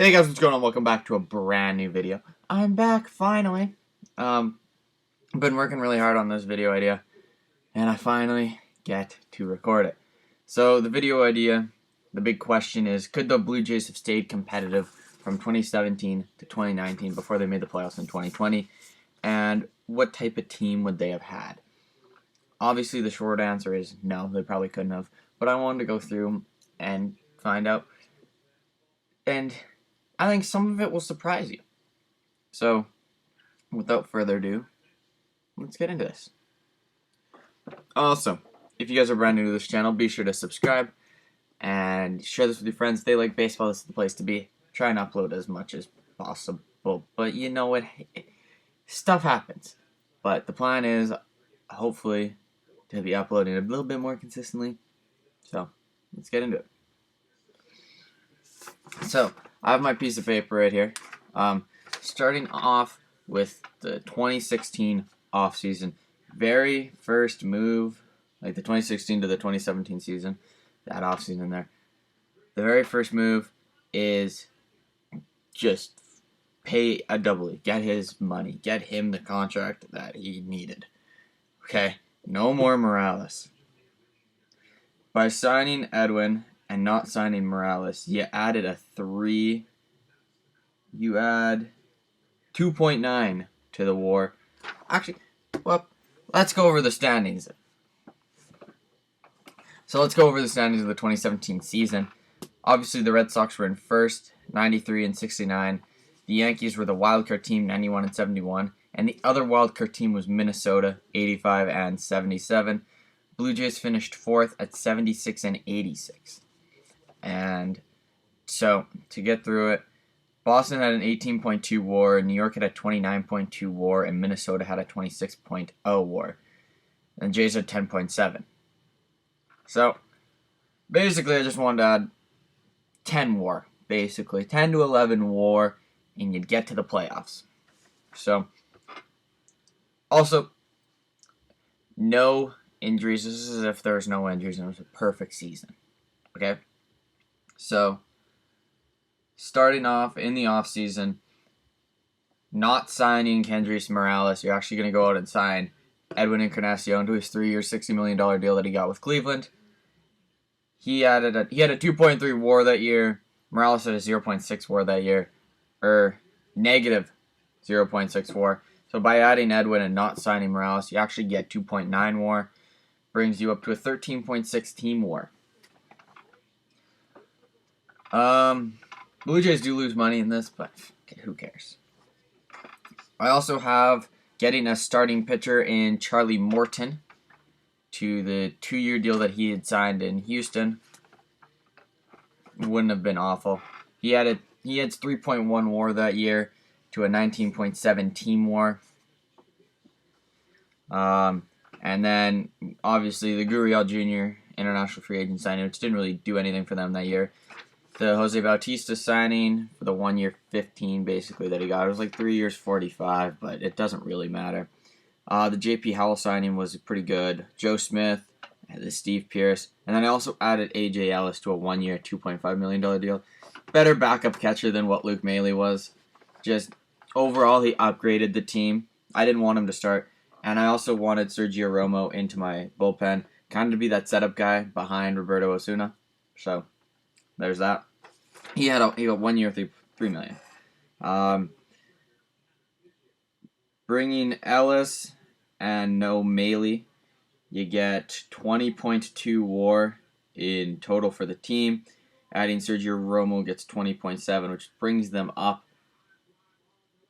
Hey guys, what's going on? Welcome back to a brand new video. I'm back, finally. Been working really hard on this video idea, and I finally get to record it. So, the video idea, the big question is, could the Blue Jays have stayed competitive from 2017 to 2019 before they made the playoffs in 2020? And what type of team would they have had? Obviously, the short answer is no, they probably couldn't have. But I wanted to go through and find out. And I think some of it will surprise you. So, without further ado, let's get into this. Also, if you guys are brand new to this channel, be sure to subscribe and share this with your friends. If they like baseball, this is the place to be. Try and upload as much as possible. But you know what? Stuff happens. But the plan is, hopefully, to be uploading a little bit more consistently. So, let's get into it. So, I have my piece of paper right here. Starting off with the 2016 offseason. Very first move, like the 2016 to the 2017 season, that offseason there. The very first move is just pay a doubly. Get his money. Get him the contract that he needed. Okay? No more Morales. By signing Edwin and not signing Morales, you added a 3. You add 2.9 to the WAR. Actually, well, let's go over the standings. So let's go over the standings of the 2017 season. Obviously, the Red Sox were in first, 93 and 69. The Yankees were the wildcard team, 91 and 71. And the other wildcard team was Minnesota, 85 and 77. Blue Jays finished fourth at 76 and 86. And so, to get through it, Boston had an 18.2 WAR, New York had a 29.2 WAR, and Minnesota had a 26.0 WAR. And the Jays had 10.7. So, basically, I just wanted to add 10 WAR, basically. 10 to 11 WAR, and you'd get to the playoffs. So, also, no injuries. This is as if there was no injuries, and it was a perfect season. Okay? So, starting off in the offseason, not signing Kendrys Morales, you're actually going to go out and sign Edwin Encarnacion to his 3-year, $60 million deal that he got with Cleveland. He had a 2.3 WAR that year. Morales had a 0.6 WAR that year, or negative 0.6 WAR. So by adding Edwin and not signing Morales, you actually get 2.9 WAR. Brings you up to a 13.6 team WAR. Blue Jays do lose money in this, but okay, who cares? I also have getting a starting pitcher in Charlie Morton to the 2-year deal that he had signed in Houston. Wouldn't have been awful. He had 3.1 WAR that year to a 19.7 team WAR. And then obviously the Gurriel Jr. international free agent signing, which didn't really do anything for them that year. The Jose Bautista signing for the 1 year 15 basically that he got. It was like 3 years 45, but it doesn't really matter. The JP Howell signing was pretty good. Joe Smith, the Steve Pearce, and then I also added AJ Ellis to a 1 year $2.5 million deal. Better backup catcher than what Luke Maile was. Just overall he upgraded the team. I didn't want him to start, and I also wanted Sergio Romo into my bullpen, kind of to be that setup guy behind Roberto Osuna. So there's that. He got 1 year, $3 million. Bringing Ellis and no Maile, you get 20.2 WAR in total for the team. Adding Sergio Romo gets 20.7, which brings them up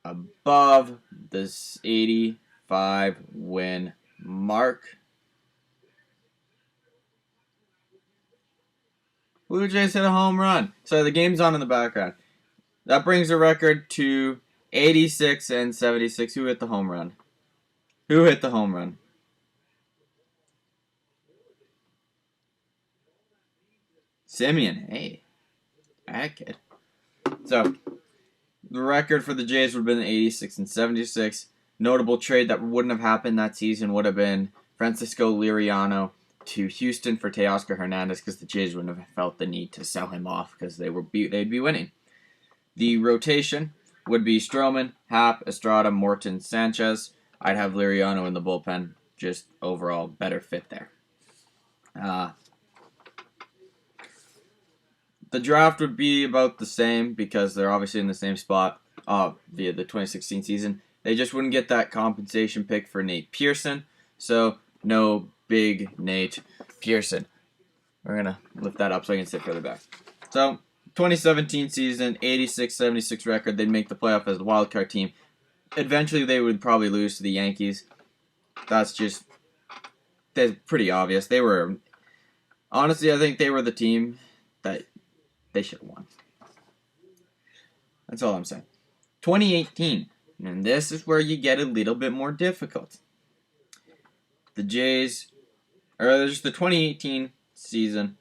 above this 85 win mark. Blue Jays hit a home run. So the game's on in the background. That brings the record to 86 and 76. Who hit the home run? Who hit the home run? Simeon. Hey. That kid. So, the record for the Jays would have been 86 and 76. Notable trade that wouldn't have happened that season would have been Francisco Liriano to Houston for Teoscar Hernandez because the Jays wouldn't have felt the need to sell him off because they'd be winning. The rotation would be Stroman, Happ, Estrada, Morton, Sanchez. I'd have Liriano in the bullpen. Just overall better fit there. The draft would be about the same because they're obviously in the same spot via the 2016 season. They just wouldn't get that compensation pick for Nate Pearson. So, no big Nate Pearson. We're going to lift that up so I can sit further back. So, 2017 season, 86-76 record. They'd make the playoff as the wild card team. Eventually, they would probably lose to the Yankees. That's pretty obvious. They were, honestly, I think they were the team that they should have won. That's all I'm saying. 2018, and this is where you get a little bit more difficult. The Jays, or there's the 2018 season.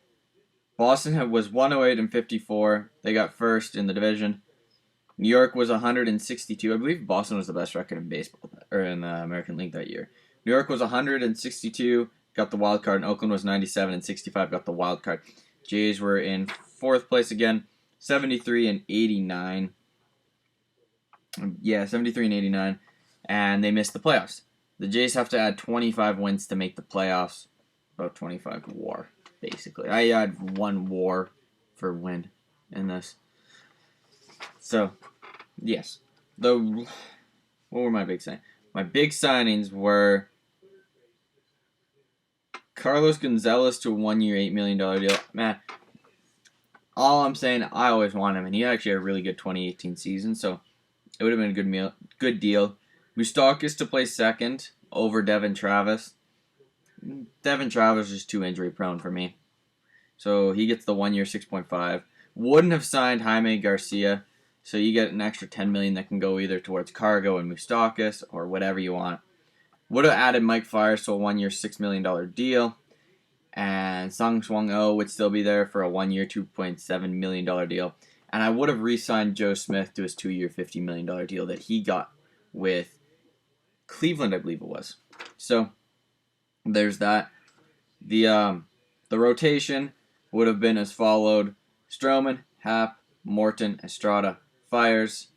Boston was 108-54. They got first in the division. New York was 162. I believe Boston was the best record in baseball or in the American League that year. New York was 162, got the wild card, and Oakland was 97-65, got the wild card. Jays were in fourth place again, 73-89. Yeah, 73-89, and they missed the playoffs. The Jays have to add 25 wins to make the playoffs. About 25 WAR, basically. I add 1 WAR for win in this. So, yes. What were my big signings? My big signings were Carlos Gonzalez to a 1-year, $8 million deal. Man, all I'm saying, I always want him, and he actually had a really good 2018 season, so it would have been a good deal. Moustakas to play second over Devin Travis. Devin Travis is too injury prone for me. So he gets the 1-year, 6.5. Wouldn't have signed Jaime Garcia, so you get an extra $10 million that can go either towards Cargo and Moustakas or whatever you want. Would have added Mike Fiers to a 1-year, $6 million deal. And Sung Swung Oh would still be there for a 1-year, $2.7 million deal. And I would have re-signed Joe Smith to his 2-year, $50 million deal that he got with Cleveland, I believe it was. So, there's that. The rotation would have been as followed. Stroman, Happ, Morton, Estrada, Fiers.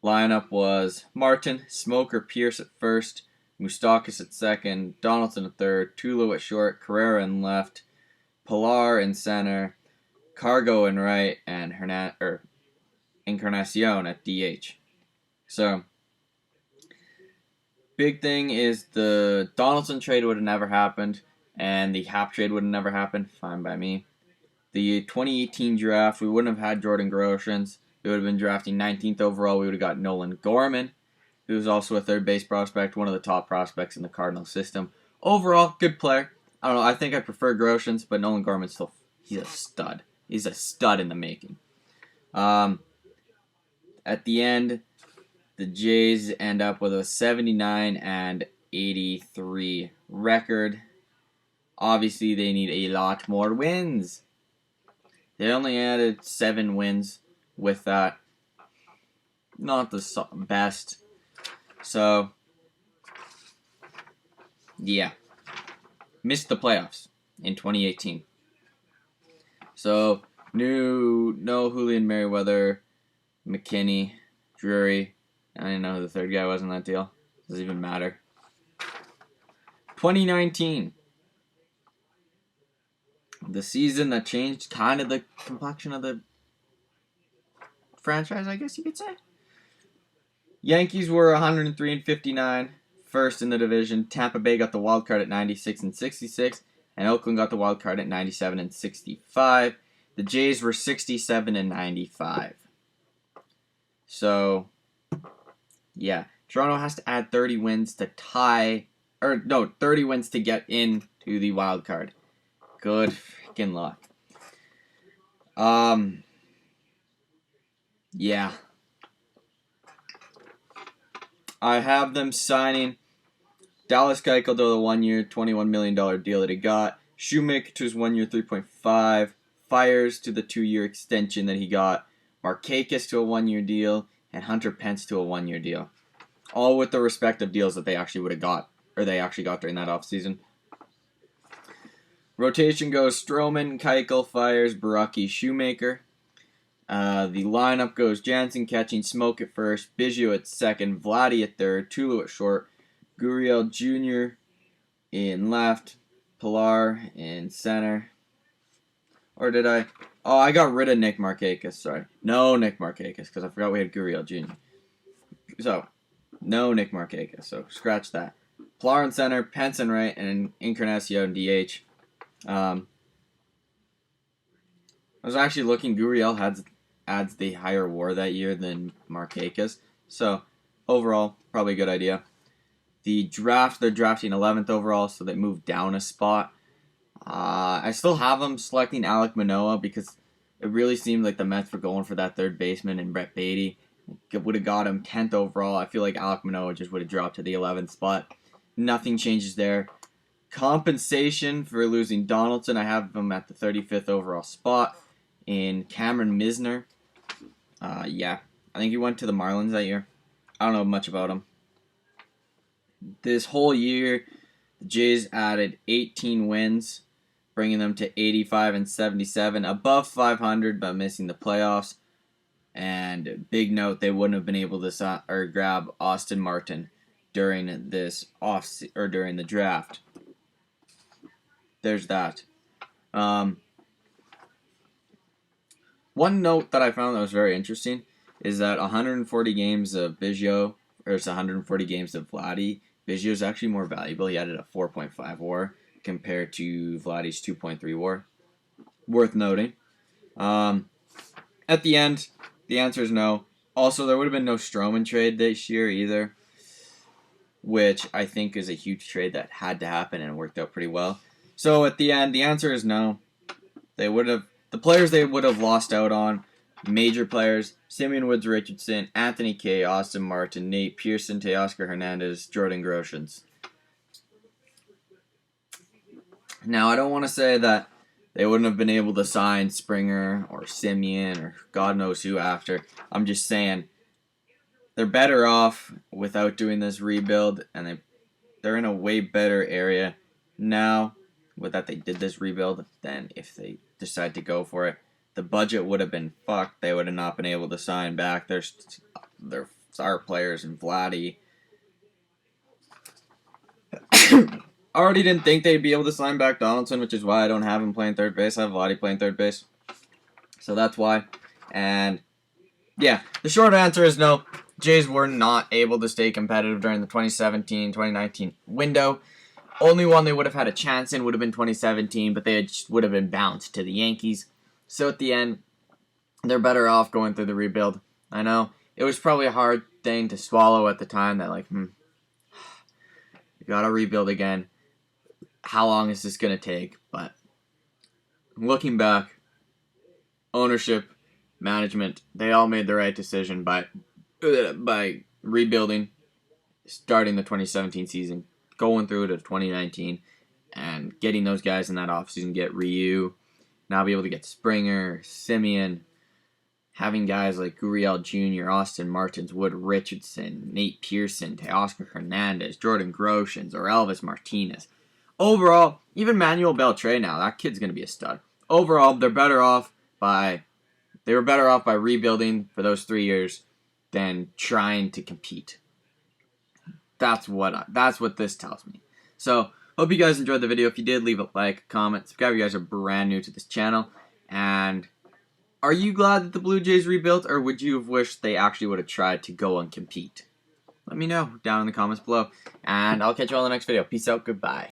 Lineup was Martin, Smoker, Pierce at first, Moustakas at second, Donaldson at third, Tulo at short, Carrera in left, Pilar in center, Cargo in right, and Encarnacion at DH. So, big thing is the Donaldson trade would have never happened, and the Happ trade would have never happened. Fine by me. The 2018 draft, we wouldn't have had Jordan Groshans. We would have been drafting 19th overall. We would have got Nolan Gorman, who's also a third base prospect, one of the top prospects in the Cardinal system. Overall, good player. I don't know. I think I prefer Groshans, but Nolan Gorman's he's a stud. He's a stud in the making. At the end, the Jays end up with a 79-83 record. Obviously, they need a lot more wins. They only added 7 wins with that. Not the best. So, yeah. Missed the playoffs in 2018. So, no Julian Merriweather, McKinney, Drury. I didn't know who the third guy was in that deal. Doesn't even matter. 2019. The season that changed kind of the complexion of the franchise, I guess you could say. Yankees were 103-59, first in the division. Tampa Bay got the wild card at 96-66, and Oakland got the wild card at 97-65. The Jays were 67-95. So, yeah, Toronto has to add 30 wins to 30 wins to get into the wild card. Good freaking luck. Yeah. I have them signing Dallas Keuchel to the 1-year, $21 million deal that he got. Shoemaker to his 1-year, $3.5. Fiers to the 2-year extension that he got. Markakis to a 1-year deal. And Hunter Pence to a 1-year deal. All with the respective deals that they actually would have got, or they actually got during that offseason. Rotation goes Stroman, Keuchel, Fiers, Baraki, Shoemaker. The lineup goes Jansen catching, Smoke at first, Biggio at second, Vladdy at third, Tulu at short, Gurriel Jr. in left, Pilar in center. Or did I? Oh, I got rid of Nick Markakis. Sorry. No Nick Markakis, because I forgot we had Gurriel Jr. So, no Nick Markakis. So, scratch that. Pilar in center, Pence in right, and Encarnacion in DH. I was actually looking, Gurriel adds the higher WAR that year than Markakis. So, overall, probably a good idea. The draft, they're drafting 11th overall, so they moved down a spot. I still have them selecting Alek Manoah because it really seemed like the Mets were going for that third baseman and Brett Beatty. It would have got him 10th overall. I feel like Alek Manoah just would have dropped to the 11th spot. Nothing changes there. Compensation for losing Donaldson, I have him at the 35th overall spot. In Cameron Misner, yeah, I think he went to the Marlins that year. I don't know much about him. This whole year, the Jays added 18 wins, bringing them to 85 and 77, above 500 but missing the playoffs. And big note, they wouldn't have been able to grab Austin Morton during this during the draft. There's that. One note that I found that was very interesting is that 140 games of Biggio versus 140 games of Vladdy. Biggio is actually more valuable. He added a 4.5 WAR compared to Vladdy's 2.3 WAR. Worth noting. At the end, the answer is no. Also, there would have been no Stroman trade this year either, which I think is a huge trade that had to happen and worked out pretty well. So at the end, the answer is no. The players they would have lost out on, major players, Simeon Woods Richardson, Anthony Kay, Austin Martin, Nate Pearson, Teoscar Hernandez, Jordan Groshans. Now, I don't want to say that they wouldn't have been able to sign Springer or Simeon or God knows who after. I'm just saying they're better off without doing this rebuild, and they're in a way better area now with that they did this rebuild than if they decide to go for it. The budget would have been fucked. They would have not been able to sign back their star players and Vladdy. I already didn't think they'd be able to sign back Donaldson, which is why I don't have him playing third base. I have Vladdy playing third base. So that's why. And yeah, the short answer is no. Jays were not able to stay competitive during the 2017-2019 window. Only one they would have had a chance in would have been 2017, but they would have been bounced to the Yankees. So at the end, they're better off going through the rebuild. I know it was probably a hard thing to swallow at the time that you gotta rebuild again. How long is this gonna take? But looking back, ownership, management, they all made the right decision by rebuilding, starting the 2017 season, going through to 2019, and getting those guys in that offseason, get Ryu, now be able to get Springer, Simeon, having guys like Gurriel Jr., Austin Martins, Wood Richardson, Nate Pearson, Teoscar Hernandez, Jordan Groshans, or Elvis Martinez. Overall, even Manuel Beltre now, that kid's going to be a stud. Overall, they were better off by rebuilding for those 3 years than trying to compete. That's what this tells me. So, hope you guys enjoyed the video. If you did, leave a like, comment, subscribe if you guys are brand new to this channel. And are you glad that the Blue Jays rebuilt, or would you have wished they actually would have tried to go and compete? Let me know down in the comments below. And I'll catch you all in the next video. Peace out. Goodbye.